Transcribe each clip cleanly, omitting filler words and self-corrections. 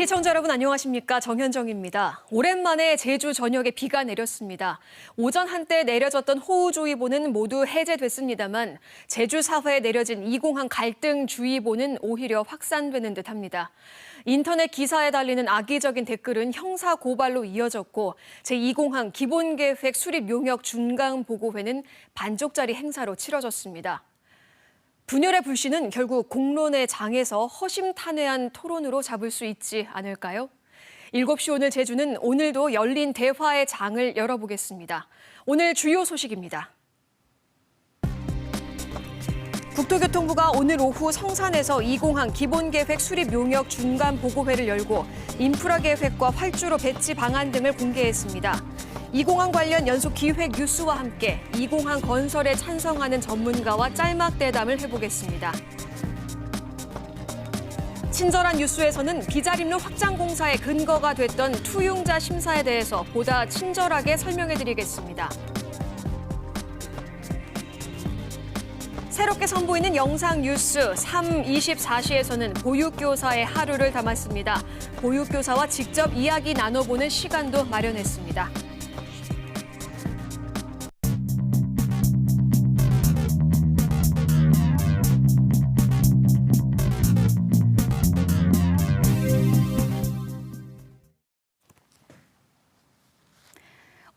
시청자 여러분 안녕하십니까? 정현정입니다. 오랜만에 제주 전역에 비가 내렸습니다. 오전 한때 내려졌던 호우주의보는 모두 해제됐습니다만 제주 사회에 내려진 2공항 갈등주의보는 오히려 확산되는 듯합니다. 인터넷 기사에 달리는 악의적인 댓글은 형사 고발로 이어졌고 제2공항 기본계획 수립 용역 중간보고회는 반쪽짜리 행사로 치러졌습니다. 분열의 불씨는 결국 공론의 장에서 허심탄회한 토론으로 잡을 수 있지 않을까요? 7시 오늘 제주는 오늘도 열린 대화의 장을 열어보겠습니다. 오늘 주요 소식입니다. 국토교통부가 오늘 오후 성산에서 2공항 기본계획 수립 용역 중간보고회를 열고 인프라 계획과 활주로 배치 방안 등을 공개했습니다. 2공항 관련 연속 기획 뉴스와 함께 2공항 건설에 찬성하는 전문가와 짤막 대담을 해보겠습니다. 친절한 뉴스에서는 비자림로 확장 공사의 근거가 됐던 투융자 심사에 대해서 보다 친절하게 설명해드리겠습니다. 새롭게 선보이는 영상 뉴스 3.24시에서는 보육교사의 하루를 담았습니다. 보육교사와 직접 이야기 나눠보는 시간도 마련했습니다.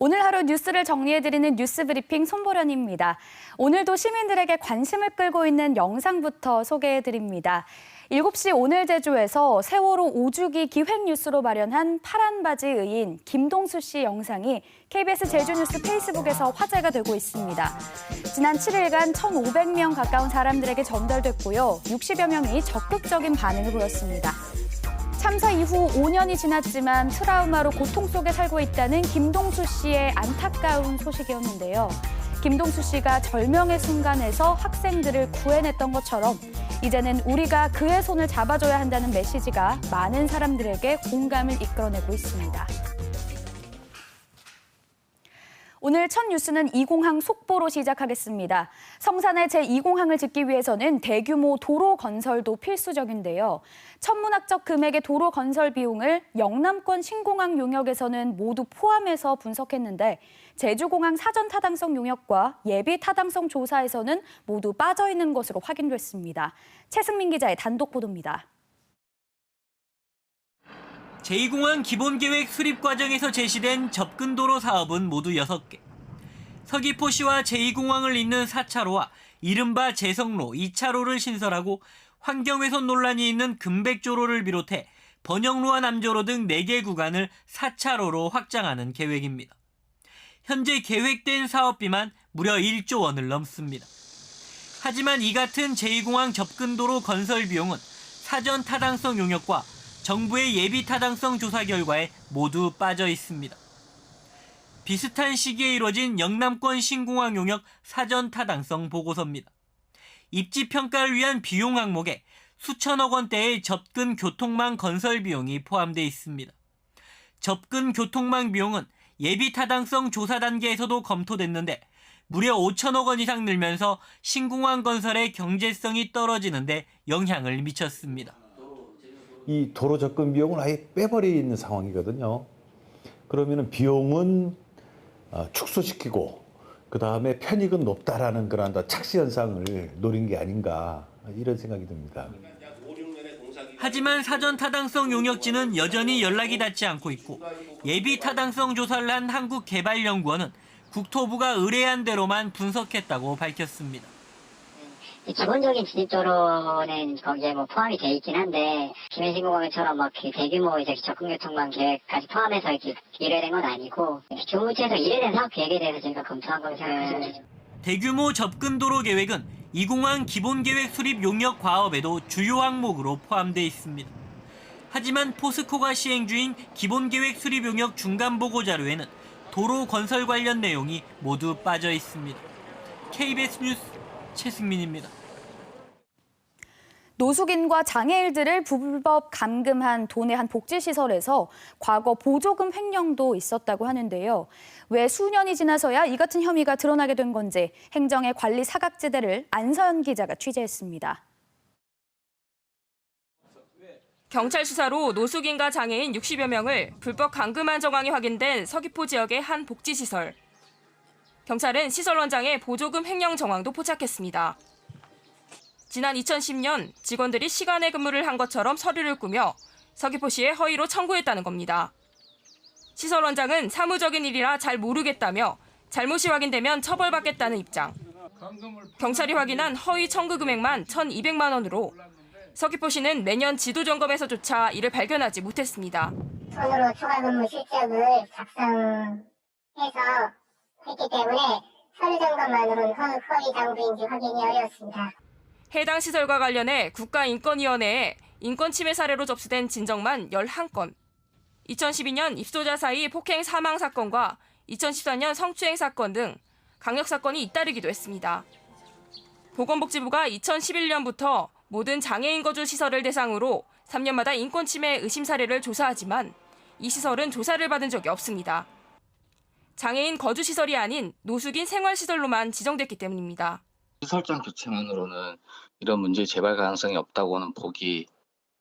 오늘 하루 뉴스를 정리해드리는 뉴스브리핑 손보련입니다. 오늘도 시민들에게 관심을 끌고 있는 영상부터 소개해드립니다. 7시 오늘 제주에서 세월호 5주기 기획뉴스로 마련한 파란 바지 의인 김동수 씨 영상이 KBS 제주뉴스 페이스북에서 화제가 되고 있습니다. 지난 7일간 1,500명 가까운 사람들에게 전달됐고요. 60여 명이 적극적인 반응을 보였습니다. 참사 이후 5년이 지났지만 트라우마로 고통 속에 살고 있다는 김동수 씨의 안타까운 소식이었는데요. 김동수 씨가 절명의 순간에서 학생들을 구해냈던 것처럼 이제는 우리가 그의 손을 잡아줘야 한다는 메시지가 많은 사람들에게 공감을 이끌어내고 있습니다. 오늘 첫 뉴스는 2공항 속보로 시작하겠습니다. 성산의 제2공항을 짓기 위해서는 대규모 도로 건설도 필수적인데요. 천문학적 금액의 도로 건설 비용을 영남권 신공항 용역에서는 모두 포함해서 분석했는데 제주공항 사전 타당성 용역과 예비 타당성 조사에서는 모두 빠져 있는 것으로 확인됐습니다. 최승민 기자의 단독 보도입니다. 제2공항 기본계획 수립 과정에서 제시된 접근도로 사업은 모두 6개. 서귀포시와 제2공항을 잇는 4차로와 이른바 제성로 2차로를 신설하고 환경훼손 논란이 있는 금백조로를 비롯해 번영로와 남조로 등 4개 구간을 4차로로 확장하는 계획입니다. 현재 계획된 사업비만 무려 1조 원을 넘습니다. 하지만 이 같은 제2공항 접근도로 건설 비용은 사전 타당성 용역과 정부의 예비 타당성 조사 결과에 모두 빠져 있습니다. 비슷한 시기에 이뤄진 영남권 신공항 용역 사전 타당성 보고서입니다. 입지 평가를 위한 비용 항목에 수천억 원대의 접근 교통망 건설 비용이 포함되어 있습니다. 접근 교통망 비용은 예비 타당성 조사 단계에서도 검토됐는데 무려 5천억 원 이상 늘면서 신공항 건설의 경제성이 떨어지는데 영향을 미쳤습니다. 이 도로 접근 비용을 아예 빼버리는 상황이거든요. 그러면은 비용은 축소시키고 그 다음에 편익은 높다라는 그런 착시 현상을 노린 게 아닌가 이런 생각이 듭니다. 하지만 사전 타당성 용역지는 여전히 연락이 닿지 않고 있고 예비 타당성 조사를 한 한국개발연구원은 국토부가 의뢰한 대로만 분석했다고 밝혔습니다. 기본적인 진입도로는 거기에 포함이 돼 있긴 한데 김해신공항처럼 대규모 접근교통망 계획까지 포함해서 이렇게 의뢰된 건 아니고 교무부처에서 의뢰된 사업 계획에 대해서 저희가 검토한 거로 생각합니다. 대규모 접근도로 계획은 2공항 기본계획 수립 용역 과업에도 주요 항목으로 포함돼 있습니다. 하지만 포스코가 시행 중인 기본계획 수립 용역 중간보고 자료에는 도로 건설 관련 내용이 모두 빠져 있습니다. KBS 뉴스 최승민입니다. 노숙인과 장애인들을 불법 감금한 도내 한 복지시설에서 과거 보조금 횡령도 있었다고 하는데요. 왜 수년이 지나서야 이 같은 혐의가 드러나게 된 건지 행정의 관리 사각지대를 안서연 기자가 취재했습니다. 경찰 수사로 노숙인과 장애인 60여 명을 불법 감금한 정황이 확인된 서귀포 지역의 한 복지시설. 경찰은 시설 원장의 보조금 횡령 정황도 포착했습니다. 지난 2010년 직원들이 시간에 근무를 한 것처럼 서류를 꾸며 서귀포시에 허위로 청구했다는 겁니다. 시설 원장은 사무적인 일이라 잘 모르겠다며 잘못이 확인되면 처벌받겠다는 입장. 경찰이 확인한 허위 청구 금액만 1,200만 원으로 서귀포시는 매년 지도 점검에서조차 이를 발견하지 못했습니다. 손으로 초과 근무 실적을 작성해서 했기 때문에 서류 점검만으로는 허위 장부인지 확인이 어려웠습니다. 해당 시설과 관련해 국가인권위원회에 인권침해 사례로 접수된 진정만 11건. 2012년 입소자 사이 폭행 사망 사건과 2014년 성추행 사건 등 강력 사건이 잇따르기도 했습니다. 보건복지부가 2011년부터 모든 장애인 거주 시설을 대상으로 3년마다 인권침해 의심 사례를 조사하지만 이 시설은 조사를 받은 적이 없습니다. 장애인 거주 시설이 아닌 노숙인 생활시설로만 지정됐기 때문입니다. 시설장 교체만으로는 이런 문제의 재발 가능성이 없다고는 보기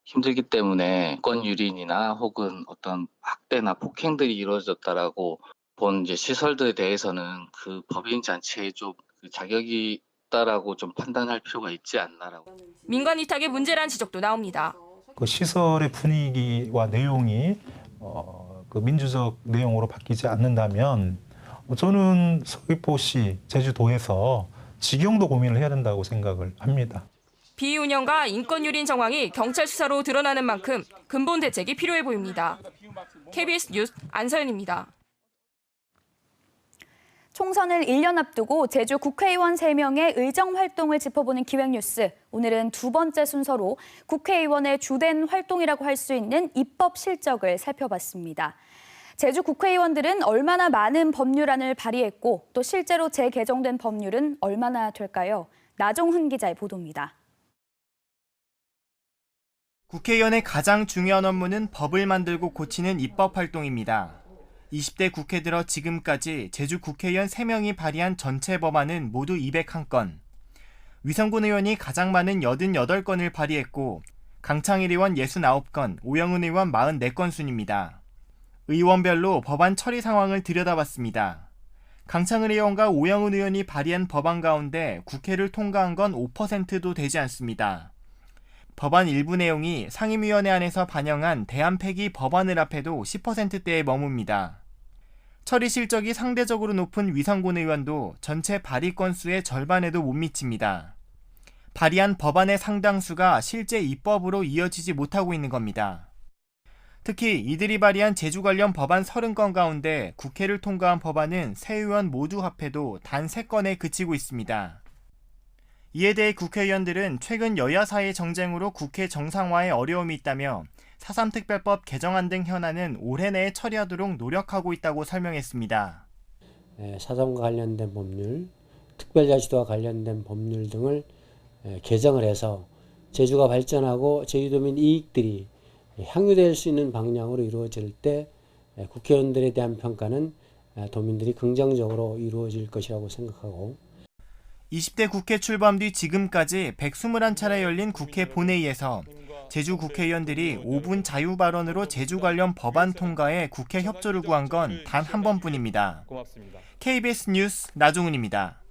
힘들기 때문에 인권 유린이나 혹은 어떤 학대나 폭행들이 이루어졌다라고 본 이제 시설들에 대해서는 그 법인 자체에 좀 자격이 있다라고 좀 판단할 필요가 있지 않나라고. 민관 위탁의 문제란 지적도 나옵니다. 그 시설의 분위기와 내용이 그 민주적 내용으로 바뀌지 않는다면 저는 서귀포시, 제주도에서 직영도 고민을 해야 된다고 생각을 합니다. 비운영과 인권유린 정황이 경찰 수사로 드러나는 만큼 근본 대책이 필요해 보입니다. KBS 뉴스 안서연입니다. 총선을 1년 앞두고 제주 국회의원 3명의 의정 활동을 짚어보는 기획뉴스. 오늘은 두 번째 순서로 국회의원의 주된 활동이라고 할 수 있는 입법 실적을 살펴봤습니다. 제주 국회의원들은 얼마나 많은 법률안을 발의했고 또 실제로 재개정된 법률은 얼마나 될까요? 나종훈 기자의 보도입니다. 국회의원의 가장 중요한 업무는 법을 만들고 고치는 입법 활동입니다. 20대 국회 들어 지금까지 제주 국회의원 3명이 발의한 전체 법안은 모두 201건. 위성군 의원이 가장 많은 88건을 발의했고 강창일 의원 69건, 오영훈 의원 44건 순입니다. 의원별로 법안 처리 상황을 들여다봤습니다. 강창일 의원과 오영훈 의원이 발의한 법안 가운데 국회를 통과한 건 5%도 되지 않습니다. 법안 일부 내용이 상임위원회 안에서 반영한 대한폐기 법안을 합해도 10%대에 머뭅니다. 처리 실적이 상대적으로 높은 위성군 의원도 전체 발의 건수의 절반에도 못 미칩니다. 발의한 법안의 상당수가 실제 입법으로 이어지지 못하고 있는 겁니다. 특히 이들이 발의한 제주 관련 법안 30건 가운데 국회를 통과한 법안은 세 의원 모두 합해도 단 3건에 그치고 있습니다. 이에 대해 국회의원들은 최근 여야 사이의 정쟁으로 국회 정상화에 어려움이 있다며 4.3 특별법 개정안 등 현안은 올해 내에 처리하도록 노력하고 있다고 설명했습니다. 4.3과 관련된 법률, 특별자치도와 관련된 법률 등을 개정을 해서 제주가 발전하고 제주도민 이익들이 향유될 수 있는 방향으로 이루어질 때 국회의원들에 대한 평가는 도민들이 긍정적으로 이루어질 것이라고 생각하고 20대 국회 출범 뒤 지금까지 121차례 열린 국회 본회의에서 제주 국회의원들이 5분 자유 발언으로 제주 관련 법안 통과에 국회 협조를 구한 건 단 한 번뿐입니다. KBS 뉴스 나종훈입니다.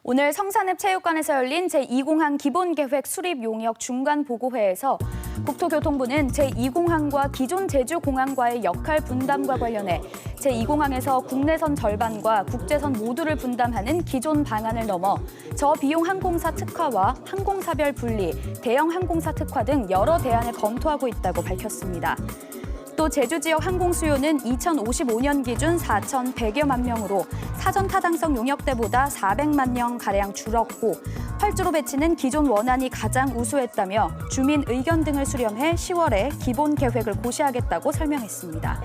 오늘 성산읍 체육관에서 열린 제2공항 기본계획 수립 용역 중간보고회에서 국토교통부는 제2공항과 기존 제주공항과의 역할 분담과 관련해 제2공항에서 국내선 절반과 국제선 모두를 분담하는 기존 방안을 넘어 저비용 항공사 특화와 항공사별 분리, 대형 항공사 특화 등 여러 대안을 검토하고 있다고 밝혔습니다. 또 제주 지역 항공 수요는 2055년 기준 4,100여만 명으로 사전 타당성 용역 때보다 400만 명가량 줄었고 활주로 배치는 기존 원안이 가장 우수했다며 주민 의견 등을 수렴해 10월에 기본 계획을 고시하겠다고 설명했습니다.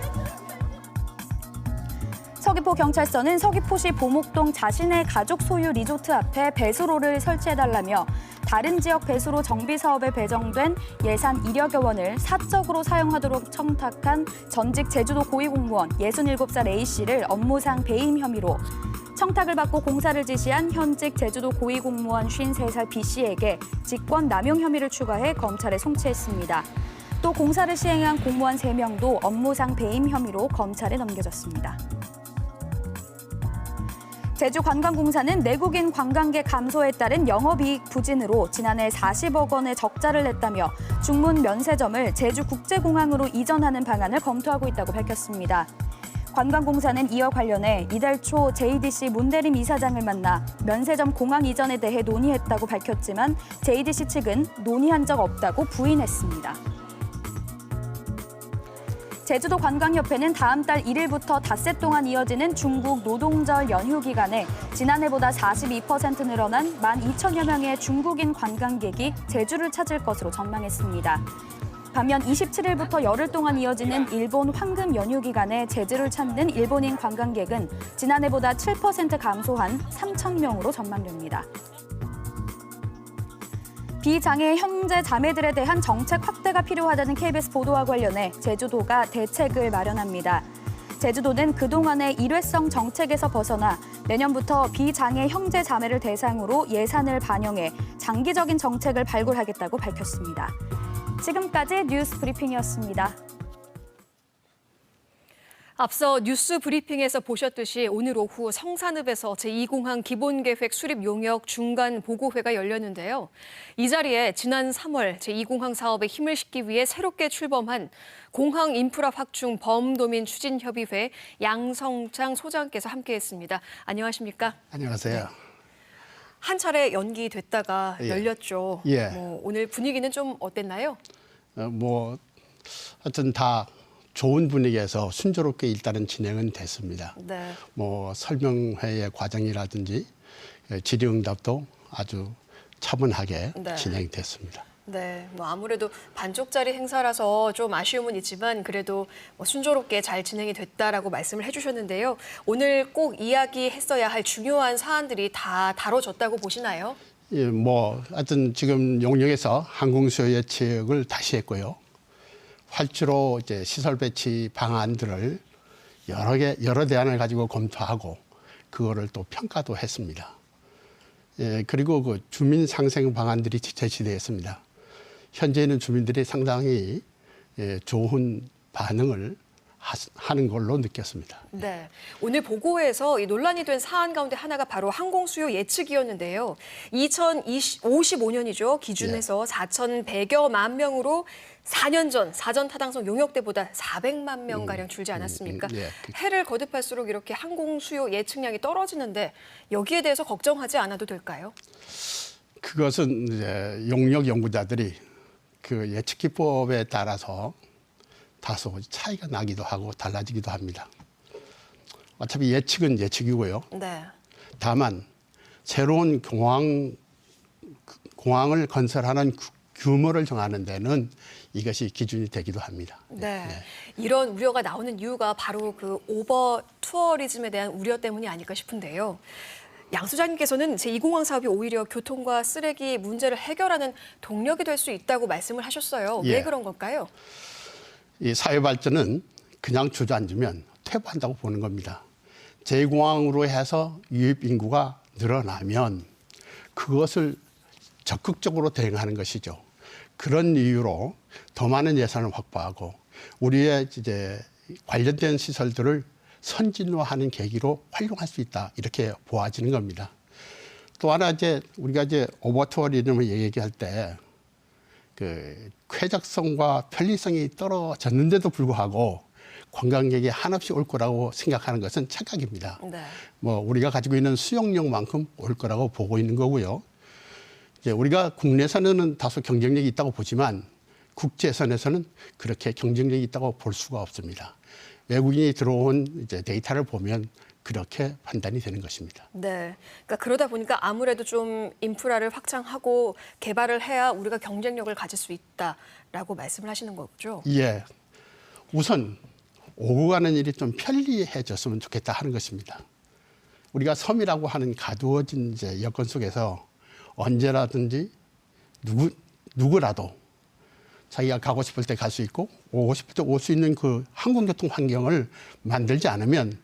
서귀포경찰서는 서귀포시 보목동 자신의 가족 소유 리조트 앞에 배수로를 설치해달라며 다른 지역 배수로 정비 사업에 배정된 예산 1여여 원을 사적으로 사용하도록 청탁한 전직 제주도 고위공무원 67살 A씨를 업무상 배임 혐의로 청탁을 받고 공사를 지시한 현직 제주도 고위공무원 53살 B씨에게 직권 남용 혐의를 추가해 검찰에 송치했습니다. 또 공사를 시행한 공무원 3명도 업무상 배임 혐의로 검찰에 넘겨졌습니다. 제주관광공사는 내국인 관광객 감소에 따른 영업이익 부진으로 지난해 40억 원의 적자를 냈다며 중문 면세점을 제주국제공항으로 이전하는 방안을 검토하고 있다고 밝혔습니다. 관광공사는 이와 관련해 이달 초 JDC 문대림 이사장을 만나 면세점 공항 이전에 대해 논의했다고 밝혔지만 JDC 측은 논의한 적 없다고 부인했습니다. 제주도 관광협회는 다음 달 1일부터 닷새 동안 이어지는 중국 노동절 연휴 기간에 지난해보다 42% 늘어난 12,000여 명의 중국인 관광객이 제주를 찾을 것으로 전망했습니다. 반면 27일부터 열흘 동안 이어지는 일본 황금 연휴 기간에 제주를 찾는 일본인 관광객은 지난해보다 7% 감소한 3,000명으로 전망됩니다. 비장애 형제 자매들에 대한 정책 확대가 필요하다는 KBS 보도와 관련해 제주도가 대책을 마련합니다. 제주도는 그동안의 일회성 정책에서 벗어나 내년부터 비장애 형제 자매를 대상으로 예산을 반영해 장기적인 정책을 발굴하겠다고 밝혔습니다. 지금까지 뉴스 브리핑이었습니다. 앞서 뉴스 브리핑에서 보셨듯이 오늘 오후 성산읍에서 제2공항 기본계획 수립 용역 중간 보고회가 열렸는데요. 이 자리에 지난 3월 제2공항 사업에 힘을 싣기 위해 새롭게 출범한 공항 인프라 확충 범도민 추진협의회 양성창 소장께서 함께했습니다. 안녕하십니까? 안녕하세요. 한 차례 연기됐다가 열렸죠. 예. 오늘 분위기는 좀 어땠나요? 하여튼 다 좋은 분위기에서 순조롭게 일단은 진행은 됐습니다. 네. 설명회의 과정이라든지 질의응답도 아주 차분하게 네. 진행됐습니다. 네, 아무래도 반쪽짜리 행사라서 좀 아쉬움은 있지만 그래도 순조롭게 잘 진행이 됐다라고 말씀을 해주셨는데요. 오늘 꼭 이야기했어야 할 중요한 사안들이 다 다뤄졌다고 보시나요? 예, 하여튼 지금 용역에서 항공수요 예측을 다시 했고요. 활주로 이제 시설 배치 방안들을 여러 대안을 가지고 검토하고 그거를 또 평가도 했습니다. 예, 그리고 그 주민 상생 방안들이 제시되었습니다. 현재는 주민들이 상당히 좋은 반응을 하는 걸로 느꼈습니다. 네, 오늘 보고에서 이 논란이 된 사안 가운데 하나가 바로 항공수요 예측이었는데요. 2055년이죠. 기준에서 4,100여만 명으로 4년 전 사전 타당성 용역 때보다 400만 명가량 줄지 않았습니까? 예. 해를 거듭할수록 이렇게 항공수요 예측량이 떨어지는데 여기에 대해서 걱정하지 않아도 될까요? 그것은 이제 용역 연구자들이 그 예측 기법에 따라서 다소 차이가 나기도 하고 달라지기도 합니다. 어차피 예측은 예측이고요. 네. 다만 새로운 공항을 건설하는 규모를 정하는 데는 이것이 기준이 되기도 합니다. 네. 이런 우려가 나오는 이유가 바로 그 오버 투어리즘에 대한 우려 때문이 아닐까 싶은데요. 양 소장님께서는 제2공항 사업이 오히려 교통과 쓰레기 문제를 해결하는 동력이 될 수 있다고 말씀을 하셨어요. 왜 그런 걸까요? 이 사회 발전은 그냥 주저앉으면 퇴보한다고 보는 겁니다. 제2공항으로 해서 유입 인구가 늘어나면 그것을 적극적으로 대응하는 것이죠. 그런 이유로 더 많은 예산을 확보하고 우리의 이제 관련된 시설들을 선진화하는 계기로 활용할 수 있다 이렇게 보아지는 겁니다. 또 하나 우리가 오버투어리즘을 얘기할 때 그 쾌적성과 편리성이 떨어졌는데도 불구하고 관광객이 한없이 올 거라고 생각하는 것은 착각입니다. 네. 우리가 가지고 있는 수용력만큼 올 거라고 보고 있는 거고요. 이제 우리가 국내선에는 다소 경쟁력이 있다고 보지만 국제선에서는 그렇게 경쟁력이 있다고 볼 수가 없습니다. 외국인이 들어온 이제 데이터를 보면 그렇게 판단이 되는 것입니다. 네, 그러니까 그러다 보니까 아무래도 좀 인프라를 확장하고 개발을 해야 우리가 경쟁력을 가질 수 있다라고 말씀을 하시는 거죠? 예, 우선 오고 가는 일이 좀 편리해졌으면 좋겠다 하는 것입니다. 우리가 섬이라고 하는 가두어진 이제 여건 속에서 언제라든지 누구라도 자기가 가고 싶을 때 갈 수 있고 오고 싶을 때 올 수 있는 그 항공교통 환경을 만들지 않으면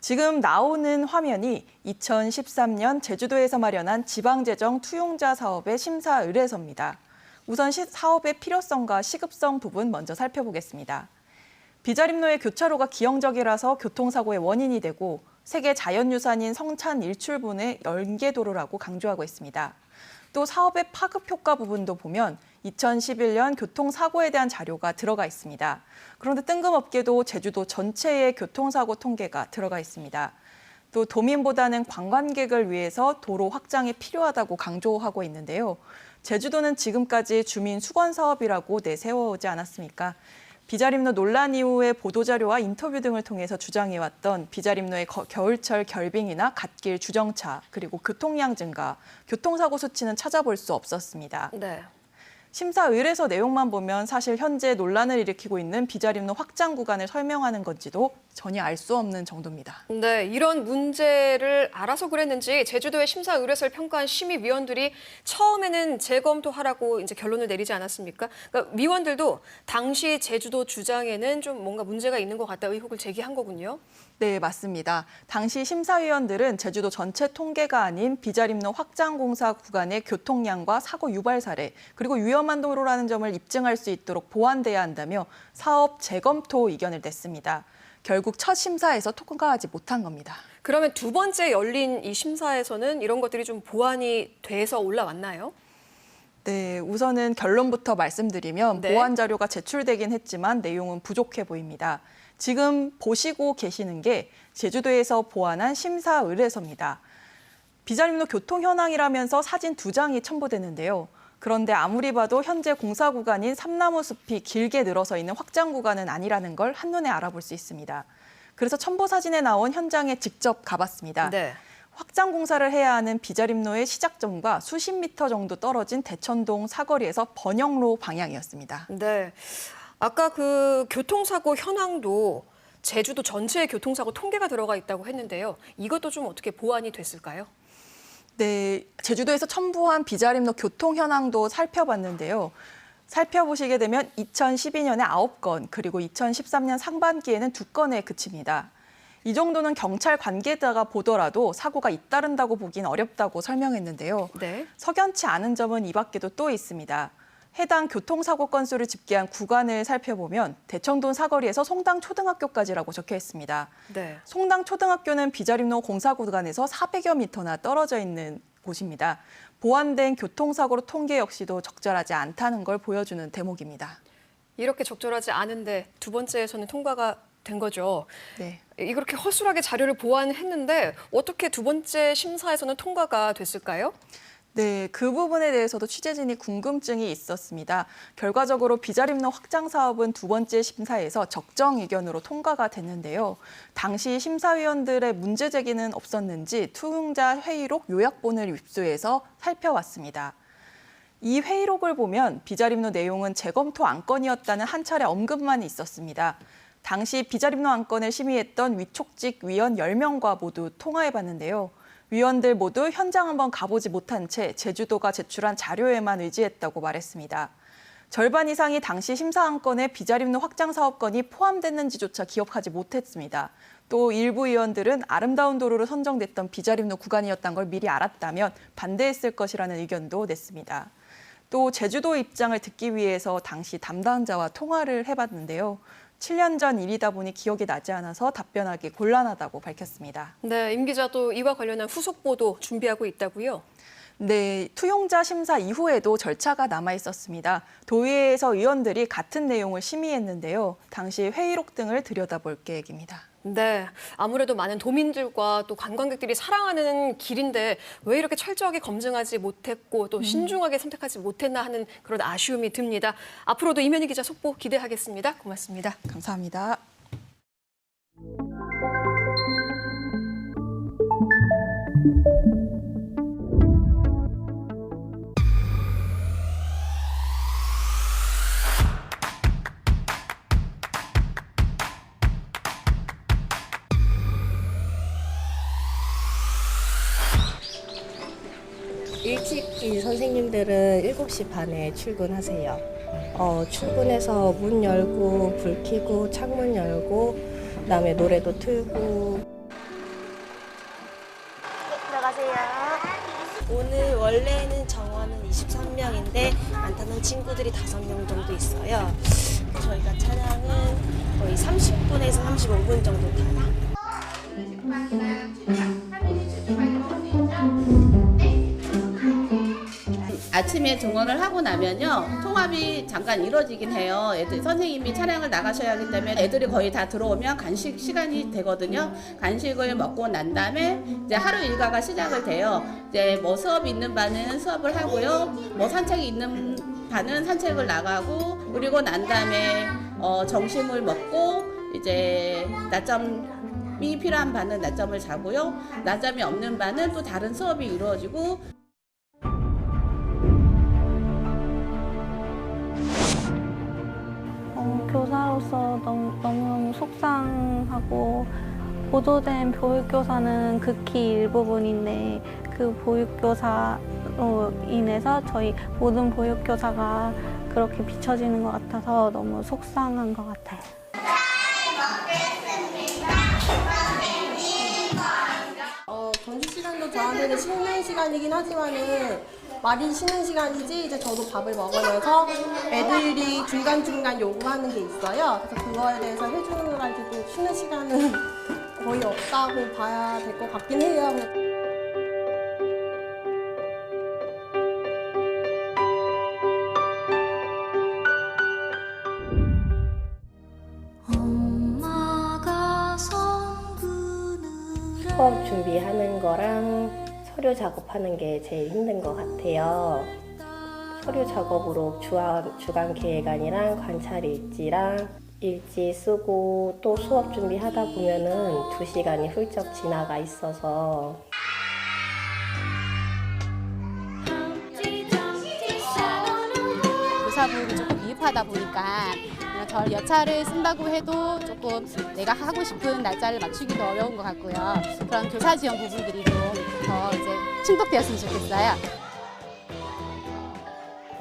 지금 나오는 화면이 2013년 제주도에서 마련한 지방재정 투용자 사업의 심사 의뢰서입니다. 우선 사업의 필요성과 시급성 부분 먼저 살펴보겠습니다. 비자림로의 교차로가 기형적이라서 교통사고의 원인이 되고 세계 자연유산인 성찬 일출분의 연계도로라고 강조하고 있습니다. 또 사업의 파급 효과 부분도 보면 2011년 교통사고에 대한 자료가 들어가 있습니다. 그런데 뜬금없게도 제주도 전체의 교통사고 통계가 들어가 있습니다. 또 도민보다는 관광객을 위해서 도로 확장이 필요하다고 강조하고 있는데요. 제주도는 지금까지 주민 수건 사업이라고 내세워오지 않았습니까? 비자림로 논란 이후의 보도자료와 인터뷰 등을 통해서 주장해왔던 비자림로의 겨울철 결빙이나 갓길 주정차, 그리고 교통량 증가, 교통사고 수치는 찾아볼 수 없었습니다. 네. 심사 의뢰서 내용만 보면 사실 현재 논란을 일으키고 있는 비자림로 확장 구간을 설명하는 건지도 전혀 알 수 없는 정도입니다. 네, 이런 문제를 알아서 그랬는지 제주도의 심사 의뢰서를 평가한 심의위원들이 처음에는 재검토하라고 이제 결론을 내리지 않았습니까? 그러니까 위원들도 당시 제주도 주장에는 좀 뭔가 문제가 있는 것 같다 의혹을 제기한 거군요. 네, 맞습니다. 당시 심사위원들은 제주도 전체 통계가 아닌 비자림로 확장공사 구간의 교통량과 사고 유발 사례, 그리고 위험한 도로라는 점을 입증할 수 있도록 보완돼야 한다며 사업 재검토 의견을 냈습니다. 결국 첫 심사에서 통과하지 못한 겁니다. 그러면 두 번째 열린 이 심사에서는 이런 것들이 좀 보완이 돼서 올라왔나요? 네, 우선은 결론부터 말씀드리면 네. 보완 자료가 제출되긴 했지만 내용은 부족해 보입니다. 지금 보시고 계시는 게 제주도에서 보완한 심사 의뢰서입니다. 비자림로 교통 현황이라면서 사진 2장이 첨부되는데요. 그런데 아무리 봐도 현재 공사 구간인 삼나무 숲이 길게 늘어서 있는 확장 구간은 아니라는 걸 한눈에 알아볼 수 있습니다. 그래서 첨부 사진에 나온 현장에 직접 가봤습니다. 네. 확장 공사를 해야 하는 비자림로의 시작점과 수십 미터 정도 떨어진 대천동 사거리에서 번영로 방향이었습니다. 네. 아까 그 교통사고 현황도 제주도 전체의 교통사고 통계가 들어가 있다고 했는데요. 이것도 좀 어떻게 보완이 됐을까요? 네, 제주도에서 첨부한 비자림로 교통 현황도 살펴봤는데요. 살펴보시게 되면 2012년에 9건, 그리고 2013년 상반기에는 2건에 그칩니다. 이 정도는 경찰 관계자가 보더라도 사고가 잇따른다고 보긴 어렵다고 설명했는데요. 네. 석연치 않은 점은 이 밖에도 또 있습니다. 해당 교통사고 건수를 집계한 구간을 살펴보면 대천동 사거리에서 송당 초등학교까지라고 적혀 있습니다. 네. 송당 초등학교는 비자림로 공사 구간에서 400여 미터나 떨어져 있는 곳입니다. 보완된 교통사고로 통계 역시도 적절하지 않다는 걸 보여주는 대목입니다. 이렇게 적절하지 않은데 두 번째에서는 통과가 된 거죠. 네. 이렇게 허술하게 자료를 보완했는데 어떻게 두 번째 심사에서는 통과가 됐을까요? 네, 그 부분에 대해서도 취재진이 궁금증이 있었습니다. 결과적으로 비자림로 확장 사업은 두 번째 심사에서 적정 의견으로 통과가 됐는데요. 당시 심사위원들의 문제 제기는 없었는지 투용자 회의록 요약본을 입수해서 살펴왔습니다. 이 회의록을 보면 비자림로 내용은 재검토 안건이었다는 한 차례 언급만 있었습니다. 당시 비자림로 안건을 심의했던 위촉직 위원 10명과 모두 통화해봤는데요. 위원들 모두 현장 한번 가보지 못한 채 제주도가 제출한 자료에만 의지했다고 말했습니다. 절반 이상이 당시 심사 안건에 비자림로 확장 사업건이 포함됐는지조차 기억하지 못했습니다. 또 일부 위원들은 아름다운 도로로 선정됐던 비자림로 구간이었던 걸 미리 알았다면 반대했을 것이라는 의견도 냈습니다. 또 제주도 입장을 듣기 위해서 당시 담당자와 통화를 해봤는데요. 7년 전 일이다 보니 기억이 나지 않아서 답변하기 곤란하다고 밝혔습니다. 네, 임 기자도 이와 관련한 후속 보도 준비하고 있다고요? 네, 투용자 심사 이후에도 절차가 남아 있었습니다. 도의회에서 의원들이 같은 내용을 심의했는데요. 당시 회의록 등을 들여다볼 계획입니다. 네, 아무래도 많은 도민들과 또 관광객들이 사랑하는 길인데 왜 이렇게 철저하게 검증하지 못했고 또 신중하게 선택하지 못했나 하는 그런 아쉬움이 듭니다. 앞으로도 이면희 기자 속보 기대하겠습니다. 고맙습니다. 감사합니다. 일찍 선생님들은 7시 반에 출근하세요. 출근해서 문 열고 불 켜고 창문 열고 그다음에 노래도 틀고 들어가세요. 오늘 원래는 정원은 23명인데 안 타는 친구들이 5명 정도 있어요. 저희가 차량은 거의 30분에서 35분 정도 타요. 아침에 등원을 하고 나면요, 통합이 잠깐 이루어지긴 해요. 선생님이 차량을 나가셔야 하기 때문에 애들이 거의 다 들어오면 간식 시간이 되거든요. 간식을 먹고 난 다음에 이제 하루 일과가 시작을 돼요. 이제 뭐 수업이 있는 반은 수업을 하고요, 뭐 산책이 있는 반은 산책을 나가고, 그리고 난 다음에 점심을 먹고 이제 낮점이 필요한 반은 낮점을 자고요. 낮점이 없는 반은 또 다른 수업이 이루어지고. 교사로서 너무너무 속상하고, 보조된 보육교사는 극히 일부분인데 그 보육교사로 인해서 저희 모든 보육교사가 그렇게 비춰지는 것 같아서 너무 속상한 것 같아요. 점심시간도 저한테는 쉬는 시간이긴 하지만은 말이 쉬는 시간이지 이제 저도 밥을 먹으면서 애들이 중간중간 요구하는 게 있어요. 그래서 그거에 대해서 해주느라도 쉬는 시간은 거의 없다고 봐야 될 것 같긴 해요. 수업 준비하는 거랑 서류 작업하는 게 제일 힘든 것 같아요. 서류 작업으로 주간 계획안이랑 관찰 일지랑 일지 쓰고 또 수업 준비하다 보면은 2시간이 훌쩍 지나가 있어서 교사분이 조금 미흡하다 보니까 절 여차를 쓴다고 해도 조금 내가 하고 싶은 날짜를 맞추기도 어려운 것 같고요. 그런 교사 지원 부분들이 좀 더 이제 충족되었으면 좋겠어요.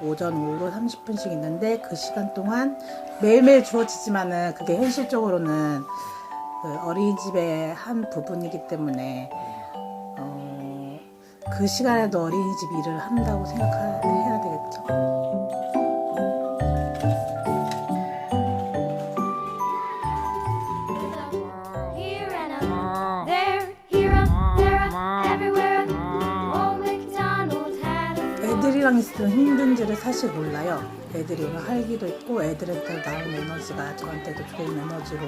오전, 오후로 30분씩 있는데 그 시간 동안 매일매일 주어지지만은 그게 현실적으로는 그 어린이집의 한 부분이기 때문에 그 시간에도 어린이집 일을 한다고 생각해야 되겠죠. 애들이랑 있을 때 힘든지를 사실 몰라요. 애들이 오면 활기도 있고 애들한테 나오는 에너지가 저한테도 좋은 에너지로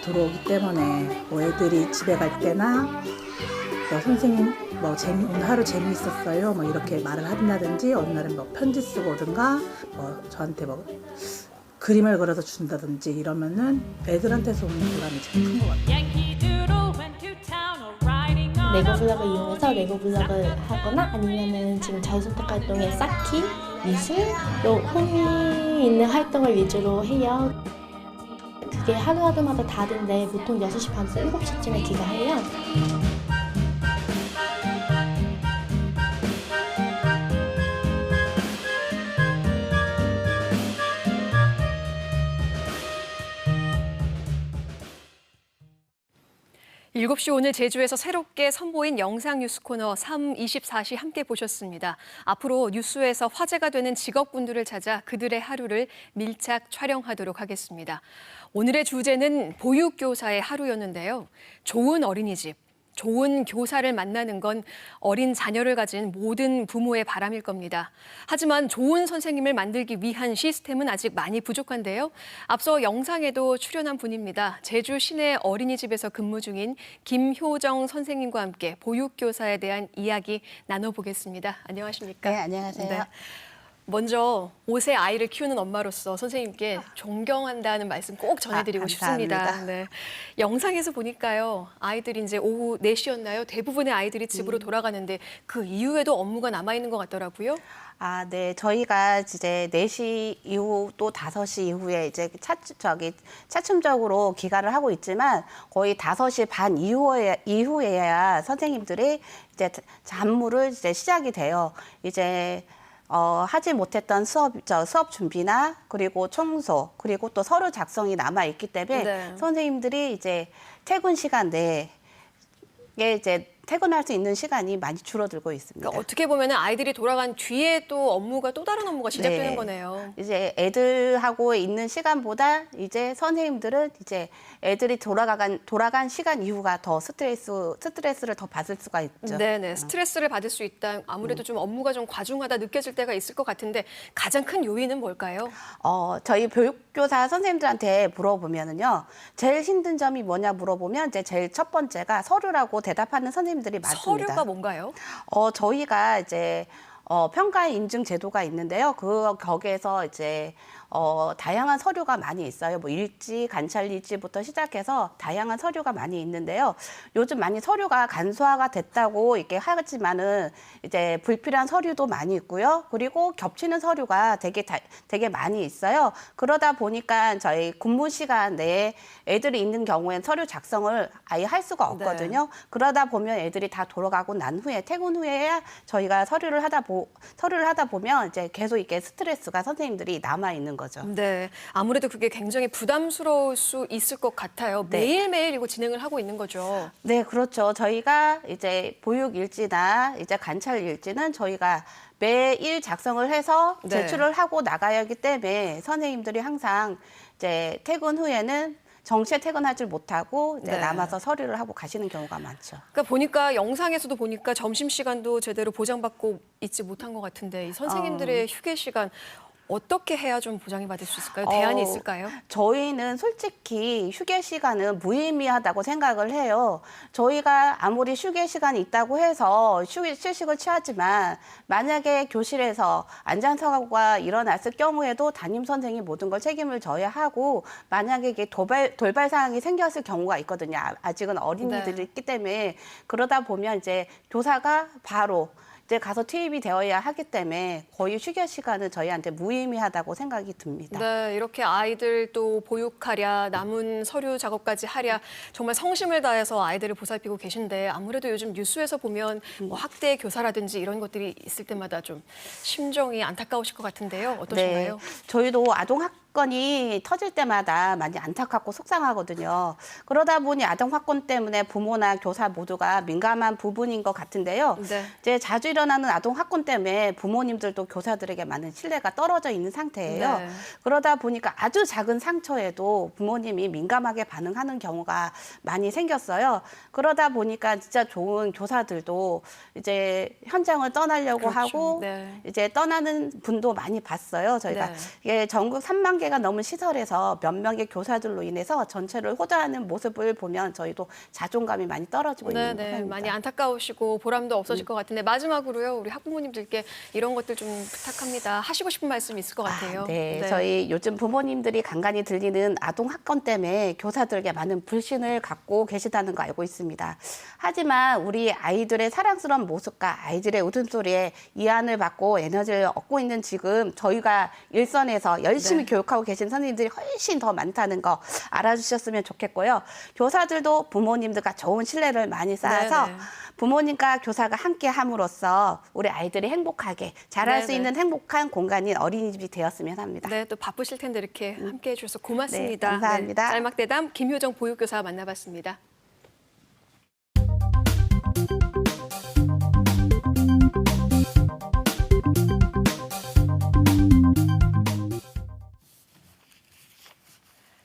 들어오기 때문에 뭐 애들이 집에 갈 때나 뭐 선생님 뭐 오늘 하루 재미있었어요 뭐 이렇게 말을 한다든지 어느 날은 뭐 편지 쓰고 오든가 뭐 저한테 뭐 그림을 그려서 준다든지 이러면은 애들한테서 오는 보람이 제일 큰 것 같아요. 레고 블럭을 이용해서 레고 블럭을 하거나 아니면은 지금 자유선택 활동에 쌓기, 미술로 흥미 있는 활동을 위주로 해요. 그게 하루하루마다 다른데 보통 6시 반에서 7시쯤에 귀가해요. 일곱 시 오늘 제주에서 새롭게 선보인 영상 뉴스 코너 3.24시 함께 보셨습니다. 앞으로 뉴스에서 화제가 되는 직업군들을 찾아 그들의 하루를 밀착 촬영하도록 하겠습니다. 오늘의 주제는 보육교사의 하루였는데요. 좋은 어린이집, 좋은 교사를 만나는 건 어린 자녀를 가진 모든 부모의 바람일 겁니다. 하지만 좋은 선생님을 만들기 위한 시스템은 아직 많이 부족한데요. 앞서 영상에도 출연한 분입니다. 제주 시내 어린이집에서 근무 중인 김효정 선생님과 함께 보육교사에 대한 이야기 나눠보겠습니다. 안녕하십니까? 네, 안녕하세요. 네. 먼저 5세 아이를 키우는 엄마로서 선생님께 존경한다는 말씀 꼭 전해드리고 싶습니다. 네. 영상에서 보니까요, 아이들이 이제 오후 4시였나요? 대부분의 아이들이 집으로 돌아가는데 그 이후에도 업무가 남아있는 것 같더라고요. 아, 네. 저희가 이제 4시 이후 또 5시 이후에 이제 차츰적으로 기가를 하고 있지만 거의 5시 반 이후에야 선생님들이 이제 잡무를 이제 시작이 돼요. 이제 하지 못했던 수업 준비나 그리고 청소 그리고 또 서류 작성이 남아 있기 때문에 선생님들이 이제 퇴근 시간 내에 이제 퇴근할 수 있는 시간이 많이 줄어들고 있습니다. 그러니까 어떻게 보면 아이들이 돌아간 뒤에 또 업무가 또 다른 업무가 시작되는 네. 거네요. 이제 애들하고 있는 시간보다 이제 선생님들은 이제 애들이 돌아간 시간 이후가 더 스트레스를 더 받을 수가 있죠. 네네, 스트레스를 받을 수 있다. 아무래도 좀 업무가 좀 과중하다 느껴질 때가 있을 것 같은데 가장 큰 요인은 뭘까요? 저희 교육교사 선생님들한테 물어보면은요, 제일 힘든 점이 뭐냐 물어보면 이제 제일 첫 번째가 서류라고 대답하는 선생님들이 많습니다. 서류가 뭔가요? 저희가 이제 평가 인증 제도가 있는데요. 거기에서 이제 다양한 서류가 많이 있어요. 뭐 일지, 관찰 일지부터 시작해서 다양한 서류가 많이 있는데요. 요즘 많이 서류가 간소화가 됐다고 이렇게 하지만은 이제 불필요한 서류도 많이 있고요. 그리고 겹치는 서류가 되게 많이 있어요. 그러다 보니까 저희 근무 시간 내에 애들이 있는 경우엔 서류 작성을 아예 할 수가 없거든요. 네. 그러다 보면 애들이 다 돌아가고 난 후에 퇴근 후에야 저희가 서류를 하다 보면 이제 계속 이렇게 스트레스가 선생님들이 남아 있는 거죠. 네, 아무래도 그게 굉장히 부담스러울 수 있을 것 같아요. 네. 매일매일 이거 진행을 하고 있는 거죠. 네, 그렇죠. 저희가 이제 보육 일지나 이제 관찰 일지는 저희가 매일 작성을 해서 제출을 하고 나가야 하기 때문에 선생님들이 항상 이제 퇴근 후에는 정시에 퇴근하지 못하고 이제 남아서 서류를 하고 가시는 경우가 많죠. 그러니까 보니까 영상에서도 보니까 점심시간도 제대로 보장받고 있지 못한 것 같은데 이 선생님들의 휴게 시간 어떻게 해야 좀 보장이 받을 수 있을까요? 대안이 있을까요? 저희는 솔직히 휴게 시간은 무의미하다고 생각을 해요. 저희가 아무리 휴게 시간이 있다고 해서 휴식을 취하지만 만약에 교실에서 안전사고가 일어났을 경우에도 담임 선생이 모든 걸 책임을 져야 하고 만약에 이게 돌발 상황이 생겼을 경우가 있거든요. 아직은 어린이들이 있기 때문에 그러다 보면 이제 교사가 바로 이제 가서 투입이 되어야 하기 때문에 거의 휴게 시간은 저희한테 무의미하다고 생각이 듭니다. 네, 이렇게 아이들 또 보육하랴, 남은 서류 작업까지 하랴 정말 성심을 다해서 아이들을 보살피고 계신데 아무래도 요즘 뉴스에서 보면 뭐 학대 교사라든지 이런 것들이 있을 때마다 좀 심정이 안타까우실 것 같은데요. 어떠신가요? 네, 저희도 아동학건이 터질 때마다 많이 안타깝고 속상하거든요. 그러다 보니 아동학건 때문에 부모나 교사 모두가 민감한 부분인 것 같은데요. 네. 이제 자주 일어나는 아동학건 때문에 부모님들도 교사들에게 많은 신뢰가 떨어져 있는 상태예요. 네. 그러다 보니까 아주 작은 상처에도 부모님이 민감하게 반응하는 경우가 많이 생겼어요. 그러다 보니까 진짜 좋은 교사들도 이제 현장을 떠나려고 하고 이제 떠나는 분도 많이 봤어요. 저희가 이게 전국 3만 개가 넘은 시설에서 몇 명의 교사들로 인해서 전체를 호도하는 모습을 보면 저희도 자존감이 많이 떨어지고 있는 것 같습니다. 많이 안타까우시고 보람도 없어질 것 같은데 마지막으로요. 우리 학부모님들께 이런 것들 좀 부탁합니다. 하시고 싶은 말씀 있을 것 같아요. 네, 저희 요즘 부모님들이 간간히 들리는 아동학건 때문에 교사들에게 많은 불신을 갖고 계시다는 거 알고 있습니다. 하지만 우리 아이들의 사랑스러운 모습과 아이들의 웃음소리에 이안을 받고 에너지를 얻고 있는 지금 저희가 일선에서 열심히 교육하고 계신 선생님들이 훨씬 더 많다는 거 알아주셨으면 좋겠고요. 교사들도 부모님들과 좋은 신뢰를 많이 쌓아서 부모님과 교사가 함께 함으로써 우리 아이들이 행복하게 자랄 수 있는 행복한 공간인 어린이집이 되었으면 합니다. 네, 또 바쁘실 텐데 이렇게 함께해 주셔서 고맙습니다. 네, 감사합니다. 네, 짤막대담 김효정 보육교사 만나봤습니다.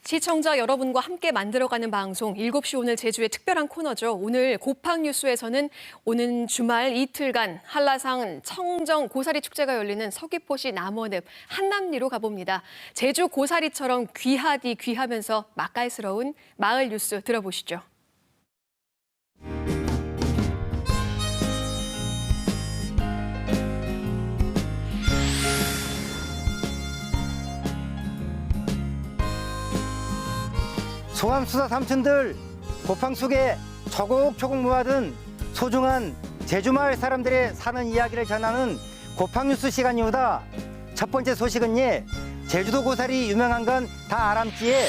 시청자 여러분과 함께 만들어가는 방송 7시 오늘 제주의 특별한 코너죠. 오늘 고팡뉴스에서는 오는 주말 이틀간 한라산 청정 고사리 축제가 열리는 서귀포시 남원읍 한남리로 가봅니다. 제주 고사리처럼 귀하디 귀하면서 맛깔스러운 마을 뉴스 들어보시죠. 소암수사 삼촌들, 고팡 속에 조곡조곡 모아둔 소중한 제주마을 사람들의 사는 이야기를 전하는 고팡뉴스 시간이오다. 첫 번째 소식은 제주도 고사리 유명한 건 다 아람지에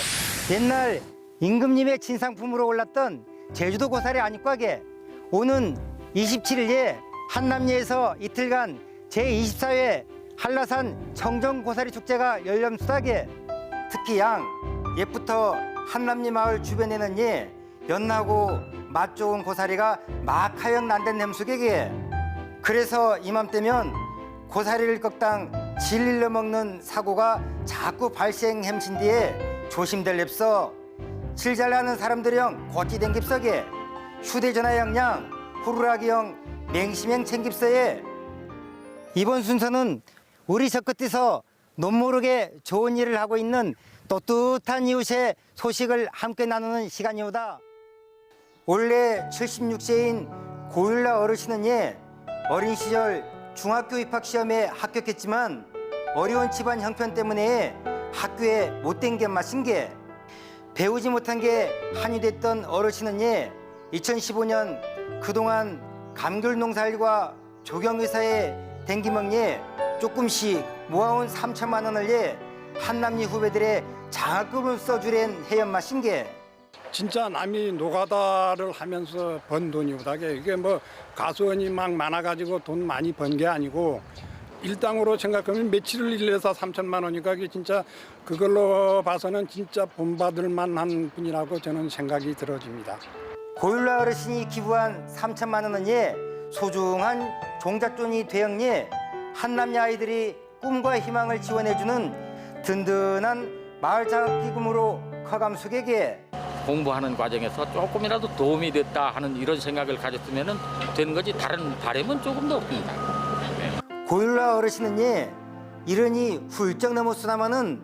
옛날 임금님의 진상품으로 올랐던 제주도 고사리 안입과게 오는 27일에 한남리에서 이틀간 제24회 한라산 청정 고사리 축제가 열렴수다게 특히 옛부터 한남리 마을 주변에는 연나고 맛 좋은 고사리가 막 하영 난된 햄수객에 그래서 이맘때면 고사리를 꺾당 질릴러 먹는 사고가 자꾸 발생 햄신디에 조심될 랩서 질 잘나는 사람들형 곧지 댕깁서게 휴대전화 양양 후루라기형 맹심행 챙깁서에 이번 순서는 우리 저 끝에서 논모르게 좋은 일을 하고 있는 떳떳한 이웃의 소식을 함께 나누는 시간이오다. 원래 76세인 고율라 어르신은 어린 시절 중학교 입학 시험에 합격했지만 어려운 집안 형편 때문에 학교에 못 댕겨 마신 게 배우지 못한 게 한이 됐던 어르신은 2015년 그동안 감귤 농사일과 조경회사에 댕기멍 조금씩 모아온 3천만 원을 한남리 후배들의 장학금을 써주랜 해연 마신 게 진짜 남이 노가다를 하면서 번 돈이오다게 이게 뭐 가수원이 막 많아가지고 돈 많이 번 게 아니고 일당으로 생각하면 며칠을 일해서 3천만 원이니까 이게 진짜 그걸로 봐서는 진짜 본받을 만한 분이라고 저는 생각이 들어집니다. 고율라 어르신이 기부한 3천만 원은 소중한 종잣돈이 되었니 한남리 아이들이 꿈과 희망을 지원해주는 든든한 마을 장학기금으로 커감수객에 공부하는 과정에서 조금이라도 도움이 됐다 하는 이런 생각을 가졌으면 되는 거지 다른 바람은 조금도 없습니다. 고율라 어르신은 이러니 훌쩍 넘었으나마는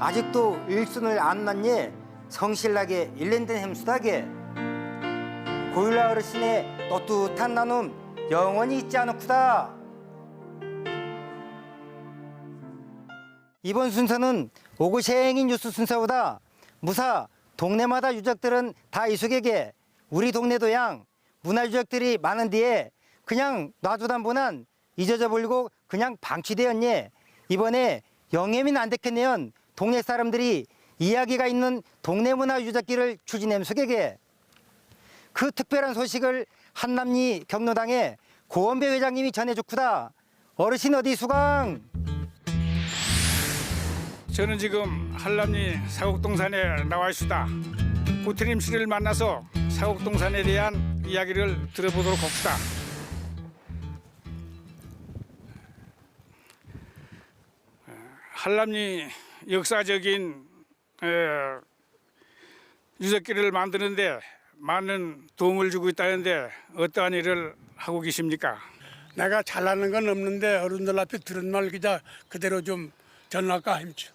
아직도 일순을 안 났니 성실하게 일랜된 햄수다게 고율라 어르신의 떳떳한 나눔 영원히 잊지 않았구다. 이번 순서는 오고생인 뉴스 순서보다 무사 동네마다 유적들은 다 이숙에게 우리 동네도 양 문화유적들이 많은 뒤에 그냥 놔두단 보난 잊어져 버리고 그냥 방치되었니 이번에 영예민 안 됐겠네요. 동네 사람들이 이야기가 있는 동네 문화유적기를 추진함 속에게 그 특별한 소식을 한남리 경로당의 고원배 회장님이 전해줬구다. 어르신 어디 수강? 저는 지금 한남리 사곡동산에 나와 있습니다. 고태림 씨를 만나서 사곡동산에 대한 이야기를 들어보도록 합시다. 한남리 역사적인 유적기를 만드는데 많은 도움을 주고 있다는데 어떠한 일을 하고 계십니까? 내가 잘하는 건 없는데 어른들 앞에 들은 말 그대로 좀 전할까 힘죠.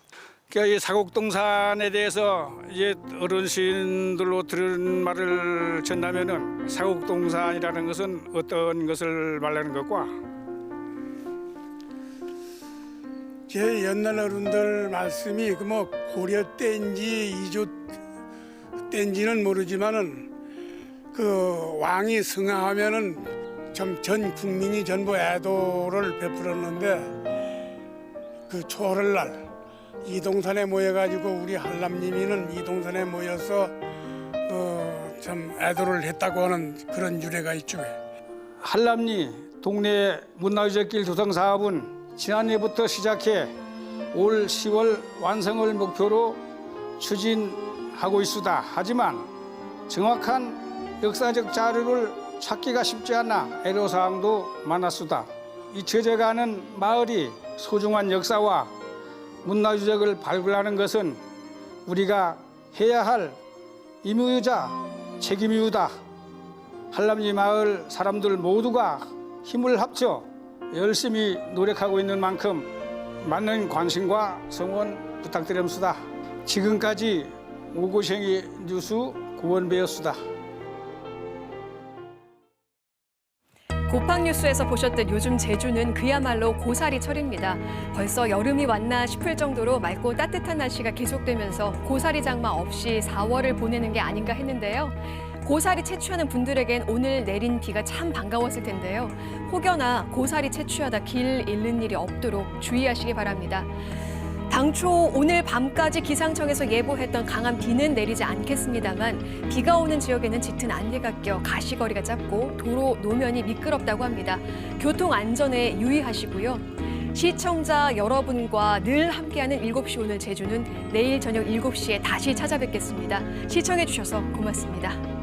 그러니까 이 사곡동산에 대해서 이제 어르신들로 들은 말을 전하면은 사곡동산이라는 것은 어떤 것을 말하는 것과? 제 옛날 어른들 말씀이 그 뭐 고려 때인지 이조 때인지는 모르지만은 그 왕이 승하하면은 전 국민이 전부 애도를 베풀었는데 그 초월날 이동산에 모여가지고 우리 한남리민은 이동산에 모여서 참 애도를 했다고 하는 그런 유래가 있죠. 한남리 동네 문화유적길 조성 사업은 지난해부터 시작해 올 10월 완성을 목표로 추진하고 있수다. 하지만 정확한 역사적 자료를 찾기가 쉽지 않아 애로사항도 많았수다. 잊혀져가는 마을이 소중한 역사와 문화유적을 발굴하는 것은 우리가 해야 할 임무이자 책임이우다. 한남리 마을 사람들 모두가 힘을 합쳐 열심히 노력하고 있는 만큼 많은 관심과 성원 부탁드립니다. 지금까지 오고생이 뉴스 고원배였습니다. 고팡뉴스에서 보셨듯 요즘 제주는 그야말로 고사리철입니다. 벌써 여름이 왔나 싶을 정도로 맑고 따뜻한 날씨가 계속되면서 고사리 장마 없이 4월을 보내는 게 아닌가 했는데요. 고사리 채취하는 분들에겐 오늘 내린 비가 참 반가웠을 텐데요. 혹여나 고사리 채취하다 길 잃는 일이 없도록 주의하시기 바랍니다. 당초 오늘 밤까지 기상청에서 예보했던 강한 비는 내리지 않겠습니다만 비가 오는 지역에는 짙은 안개가 껴 가시거리가 짧고 도로 노면이 미끄럽다고 합니다. 교통 안전에 유의하시고요. 시청자 여러분과 늘 함께하는 7시 오늘 제주는 내일 저녁 7시에 다시 찾아뵙겠습니다. 시청해 주셔서 고맙습니다.